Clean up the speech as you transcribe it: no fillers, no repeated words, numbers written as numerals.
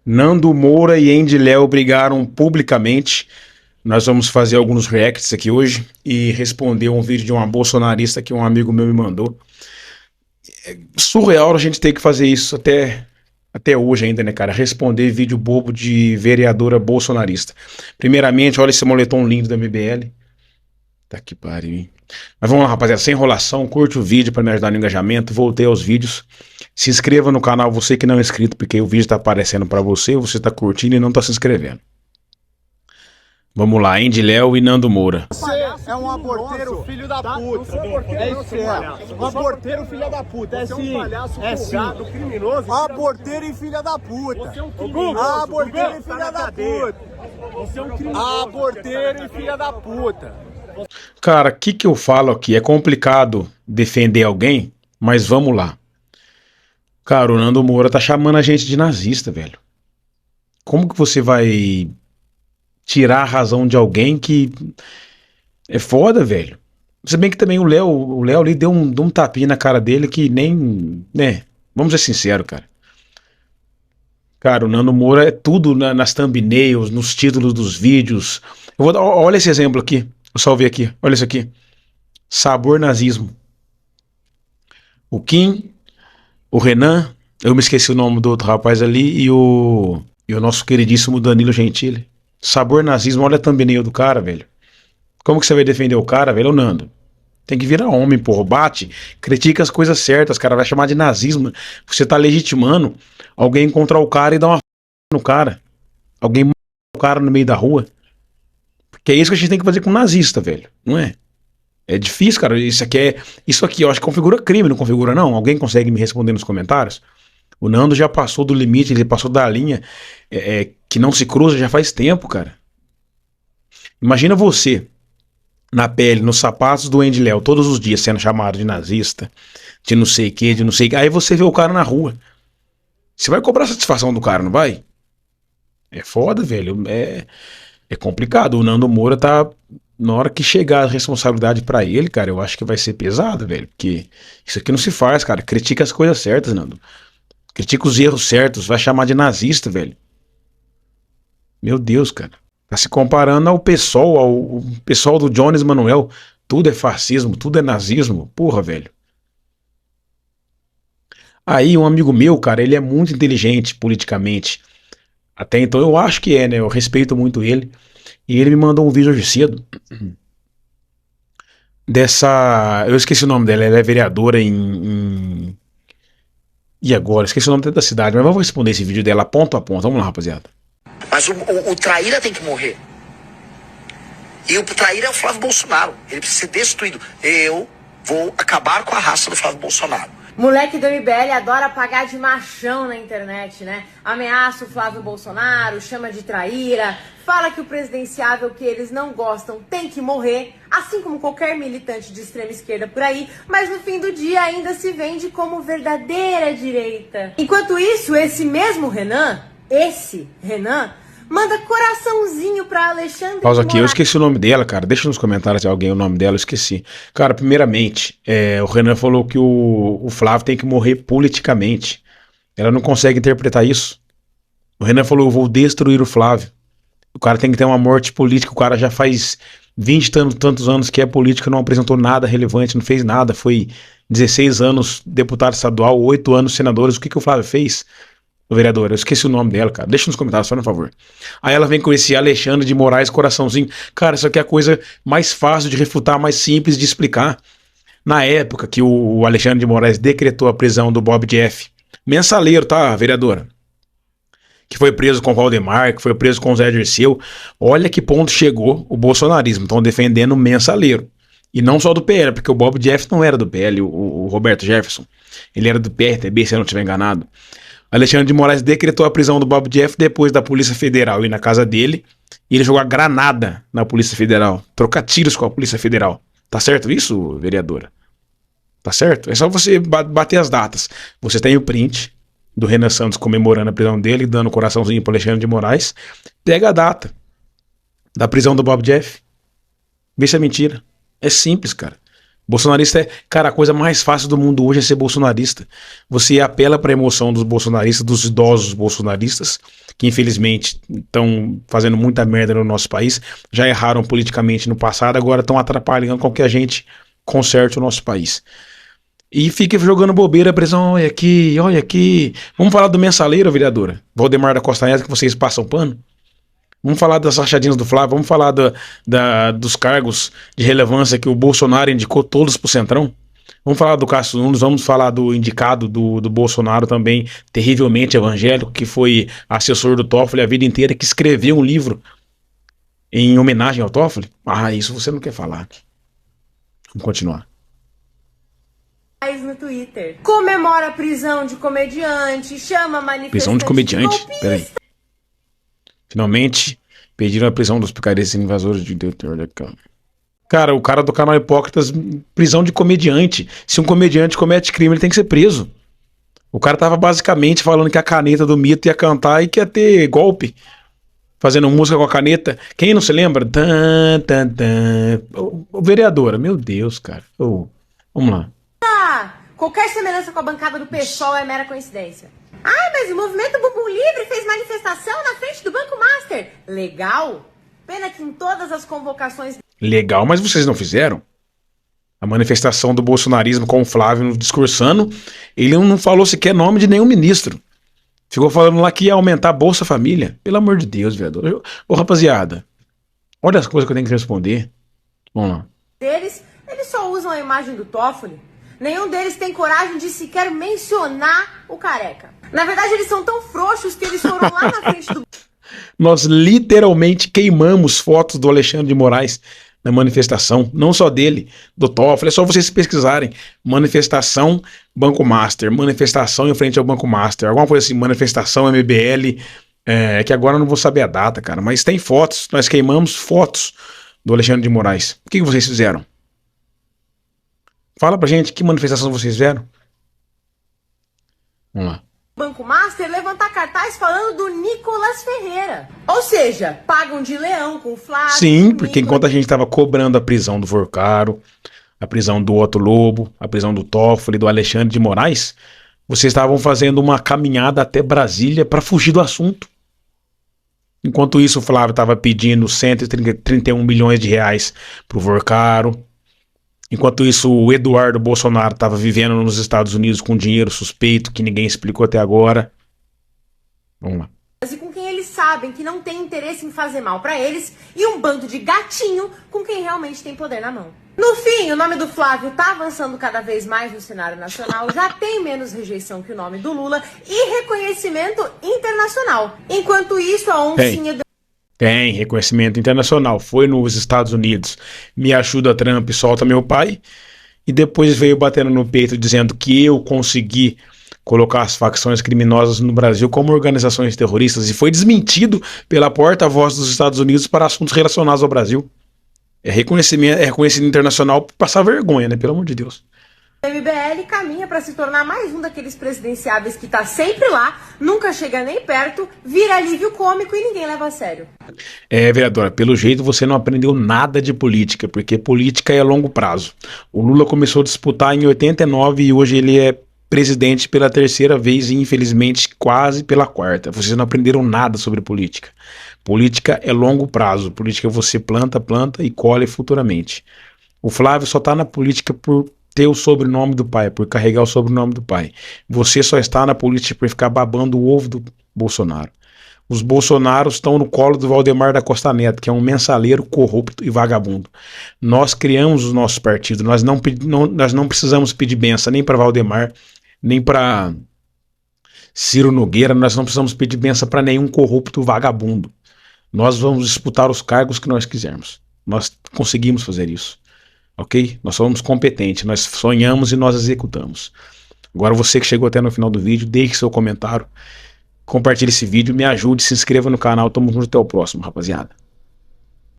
Nando Moura e Andy Léo brigaram publicamente. Nós vamos fazer alguns reacts aqui hoje e responder um vídeo de uma bolsonarista que um amigo meu me mandou. É surreal a gente ter que fazer isso até hoje ainda, né, cara? Responder vídeo bobo de vereadora bolsonarista. Primeiramente, olha esse moletom lindo da MBL. Tá que pariu, hein? Mas vamos lá, rapaziada, sem enrolação, curte o vídeo para me ajudar no engajamento, voltei aos vídeos. Se inscreva no canal, você que não é inscrito, porque o vídeo tá aparecendo para você, você tá curtindo e não tá se inscrevendo. Vamos lá, Andy Léo e Nando Moura. Você é um aborteiro filho da puta. É isso que é. Um aborteiro filho da puta. É sim. É sim. Criminoso. Aborteiro e filha da puta. Você é um criminoso. Aborteiro e filha da puta. Você é um criminoso. Aborteiro e filha da puta. Cara, o que eu falo aqui? É complicado defender alguém, mas vamos lá. Cara, o Nando Moura tá chamando a gente de nazista, velho. Como que você vai tirar a razão de alguém que é foda, velho? Se bem que também o Léo ali deu um tapinha na cara dele que nem, né? Vamos ser sinceros, cara. Cara, o Nando Moura é tudo nas thumbnails, nos títulos dos vídeos. Olha esse exemplo aqui. Eu salvei aqui. Olha isso aqui. Sabor nazismo. O Kim, o Renan, eu me esqueci o nome do outro rapaz ali, e o nosso queridíssimo Danilo Gentili. Sabor nazismo, olha a thumbnail do cara, velho. Como que você vai defender o cara, velho? Ô, Nando, tem que virar homem, porra. Bate, critica as coisas certas, cara. Vai chamar de nazismo. Você tá legitimando alguém encontrar o cara e dar uma no cara. Alguém matar o cara no meio da rua. Porque é isso que a gente tem que fazer com nazista, velho. Não é? É difícil, cara. Isso aqui eu acho que configura crime, não configura, não? Alguém consegue me responder nos comentários? O Nando já passou do limite, ele passou da linha que não se cruza já faz tempo, cara. Imagina você na pele, nos sapatos do Andy Léo, todos os dias sendo chamado de nazista, de não sei o que, de não sei o que. Aí você vê o cara na rua. Você vai cobrar satisfação do cara, não vai? É foda, velho. É complicado. O Nando Moura tá... Na hora que chegar a responsabilidade pra ele, cara, eu acho que vai ser pesado, velho. Porque isso aqui não se faz, cara. Critica as coisas certas, Nando. Critica os erros certos. Vai chamar de nazista, velho. Meu Deus, cara. Tá se comparando ao pessoal do Jones Manuel. Tudo é fascismo, tudo é nazismo. Porra, velho. Aí um amigo meu, cara, ele é muito inteligente politicamente. Até então eu acho que é, né? Eu respeito muito ele. E ele me mandou um vídeo hoje cedo dessa... Eu esqueci o nome dela, ela é vereadora E agora? Esqueci o nome da cidade, mas vamos responder esse vídeo dela ponto a ponto. Vamos lá, rapaziada. Mas o traíra tem que morrer. E o traíra é o Flávio Bolsonaro. Ele precisa ser destruído. Eu vou acabar com a raça do Flávio Bolsonaro. Moleque do MBL adora pagar de machão na internet, né? Ameaça o Flávio Bolsonaro, chama de traíra, fala que o presidenciável que eles não gostam tem que morrer, assim como qualquer militante de extrema esquerda por aí, mas no fim do dia ainda se vende como verdadeira direita. Enquanto isso, esse Renan, manda coraçãozinho pra Alexandre de Pausa aqui, eu Moraes. esqueci o nome dela, cara. Deixa nos comentários se alguém o nome dela, eu esqueci. Cara, primeiramente, o Renan falou que o Flávio tem que morrer politicamente. Ela não consegue interpretar isso. O Renan falou, eu vou destruir o Flávio. O cara tem que ter uma morte política. O cara já faz 20 e tantos anos que é político, não apresentou nada relevante, não fez nada. Foi 16 anos deputado estadual, 8 anos senadores. O que o Flávio fez? O vereador, eu esqueci o nome dela, cara. Deixa nos comentários, por favor. Aí ela vem com esse Alexandre de Moraes coraçãozinho. Cara, isso aqui é a coisa mais fácil de refutar, mais simples de explicar. Na época que o Alexandre de Moraes decretou a prisão do Bob Jeff, mensaleiro, tá, vereadora? Que foi preso com o Valdemar, que foi preso com o Zé Dirceu. Olha que ponto chegou o bolsonarismo. Estão defendendo o mensaleiro. E não só do PL, porque o Bob Jeff não era do PL, o Roberto Jefferson. Ele era do PRTB, se eu não estiver enganado. Alexandre de Moraes decretou a prisão do Bob Jeff depois da Polícia Federal ir na casa dele e ele jogar granada na Polícia Federal, trocar tiros com a Polícia Federal. Tá certo isso, vereadora? Tá certo? É só você bater as datas. Você tem o print do Renan Santos comemorando a prisão dele, dando um coraçãozinho pro Alexandre de Moraes. Pega a data da prisão do Bob Jeff. Vê se é mentira. É simples, cara. Bolsonarista é, cara, a coisa mais fácil do mundo hoje é ser bolsonarista. Você apela para a emoção dos bolsonaristas, dos idosos bolsonaristas, que infelizmente estão fazendo muita merda no nosso país, já erraram politicamente no passado, agora estão atrapalhando com que a gente conserte o nosso país. E fica jogando bobeira, prisão, olha aqui, olha aqui. Vamos falar do mensaleiro, vereadora? Valdemar da Costa Neto, que vocês passam pano? Vamos falar das rachadinhas do Flávio, vamos falar dos cargos de relevância que o Bolsonaro indicou todos pro Centrão? Vamos falar do Cássio Nunes, vamos falar do indicado do Bolsonaro também, terrivelmente evangélico, que foi assessor do Toffoli a vida inteira, que escreveu um livro em homenagem ao Toffoli? Ah, isso você não quer falar. Vamos continuar. No Twitter. Comemora a prisão de comediante, chama manifestante. Prisão de comediante? Peraí. Finalmente, pediram a prisão dos picaretas e invasores de território. Cara, o cara do canal Hipócritas, prisão de comediante. Se um comediante comete crime, ele tem que ser preso. O cara tava basicamente falando que a caneta do mito ia cantar e que ia ter golpe. Fazendo música com a caneta. Quem não se lembra? Vereadora, meu Deus, cara. Vamos lá. Qualquer semelhança com a bancada do PSOL é mera coincidência. Ah, mas o movimento Bumbum Livre fez manifestação na frente do Banco Master. Legal? Pena que em todas as convocações... Legal, mas vocês não fizeram? A manifestação do bolsonarismo com o Flávio discursando, ele não falou sequer nome de nenhum ministro. Ficou falando lá que ia aumentar a Bolsa Família. Pelo amor de Deus, vereador. Ô, rapaziada, olha as coisas que eu tenho que responder. Vamos lá. Eles só usam a imagem do Toffoli. Nenhum deles tem coragem de sequer mencionar o careca. Na verdade, eles são tão frouxos que eles foram lá na frente do... Nós literalmente queimamos fotos do Alexandre de Moraes na manifestação, não só dele, do Toffoli, é só vocês pesquisarem. Manifestação Banco Master, manifestação em frente ao Banco Master, alguma coisa assim, manifestação MBL, que agora eu não vou saber a data, cara, mas tem fotos, nós queimamos fotos do Alexandre de Moraes. O que vocês fizeram? Fala pra gente que manifestação vocês fizeram. Vamos lá. Banco Master levantar cartaz falando do Nicolas Ferreira. Ou seja, pagam de leão com o Flávio. Sim, porque enquanto a gente tava cobrando a prisão do Vorcaro, a prisão do Otto Lobo, a prisão do Toffoli, do Alexandre de Moraes, vocês estavam fazendo uma caminhada até Brasília para fugir do assunto. Enquanto isso, o Flávio estava pedindo 131 milhões de reais pro Vorcaro. Enquanto isso, o Eduardo Bolsonaro estava vivendo nos Estados Unidos com dinheiro suspeito que ninguém explicou até agora. Vamos lá. E com quem eles sabem que não tem interesse em fazer mal para eles, e um bando de gatinho com quem realmente tem poder na mão. No fim, o nome do Flávio tá avançando cada vez mais no cenário nacional, já tem menos rejeição que o nome do Lula e reconhecimento internacional. Enquanto isso, a oncinha... Tem reconhecimento internacional. Foi nos Estados Unidos, me ajuda Trump, solta meu pai. E depois veio batendo no peito dizendo que eu consegui colocar as facções criminosas no Brasil como organizações terroristas. E foi desmentido pela porta-voz dos Estados Unidos para assuntos relacionados ao Brasil. É reconhecimento internacional por passar vergonha, né? Pelo amor de Deus. O MBL caminha para se tornar mais um daqueles presidenciáveis que tá sempre lá, nunca chega nem perto, vira alívio cômico e ninguém leva a sério. Vereadora, pelo jeito você não aprendeu nada de política, porque política é a longo prazo. O Lula começou a disputar em 89 e hoje ele é presidente pela terceira vez e infelizmente quase pela quarta. Vocês não aprenderam nada sobre política. Política é longo prazo, política você planta e colhe futuramente. O Flávio só tá na política por ter o sobrenome do pai, por carregar o sobrenome do pai. Você só está na política por ficar babando o ovo do Bolsonaro. Os Bolsonaros estão no colo do Valdemar da Costa Neto, que é um mensaleiro corrupto e vagabundo. Nós criamos o nosso partido, nós não precisamos pedir benção nem para Valdemar, nem para Ciro Nogueira, nós não precisamos pedir benção para nenhum corrupto vagabundo. Nós vamos disputar os cargos que nós quisermos. Nós conseguimos fazer isso. Ok? Nós somos competentes, nós sonhamos e nós executamos. Agora você que chegou até no final do vídeo, deixe seu comentário, compartilhe esse vídeo, me ajude, se inscreva no canal, tamo junto até o próximo, rapaziada.